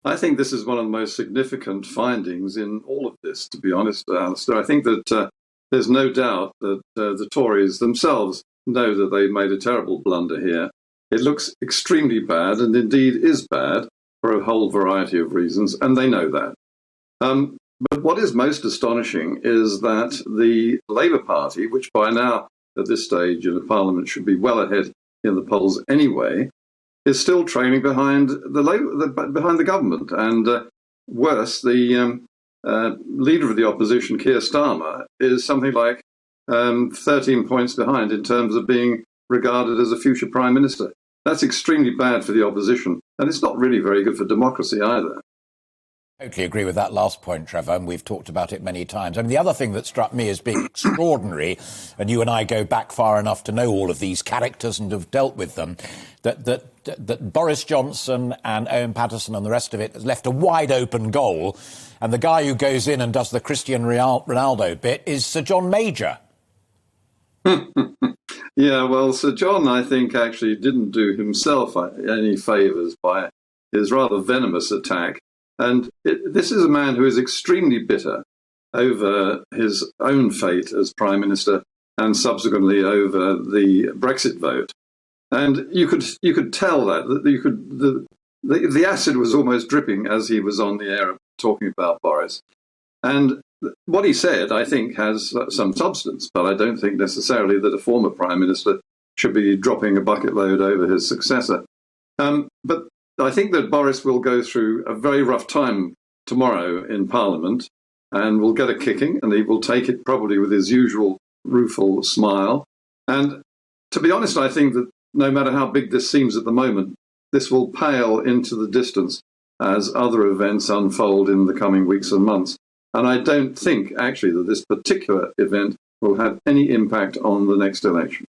I think this is one of the most significant findings in all of this, to be honest, Alistair. I think that there's no doubt that the Tories themselves know that they made a terrible blunder here. It looks extremely bad, and indeed is bad, for a whole variety of reasons, and they know that. But what is most astonishing is that the Labour Party, which by now, at this stage in the Parliament, should be well ahead in the polls anyway, is still trailing behind the government. And worse, the leader of the opposition, Keir Starmer, is something like 13 points behind in terms of being regarded as a future Prime Minister. That's extremely bad for the opposition, and it's not really very good for democracy either. I totally agree with that last point, Trevor, and we've talked about it many times. I mean, the other thing that struck me as being extraordinary, and you and I go back far enough to know all of these characters and have dealt with them, that Boris Johnson and Owen Paterson and the rest of it has left a wide open goal, and the guy who goes in and does the Cristiano Ronaldo bit is Sir John Major. Yeah, well, Sir John, I think, actually didn't do himself any favours by his rather venomous attack. And this is a man who is extremely bitter over his own fate as Prime Minister and subsequently over the Brexit vote. And you could tell that the acid was almost dripping as he was on the air talking about Boris. And what he said, I think, has some substance, but I don't think necessarily that a former Prime Minister should be dropping a bucket load over his successor. But I think that Boris will go through a very rough time tomorrow in Parliament and will get a kicking, and he will take it probably with his usual rueful smile. And to be honest, I think that no matter how big this seems at the moment, this will pale into the distance as other events unfold in the coming weeks and months. And I don't think, actually, that this particular event will have any impact on the next election.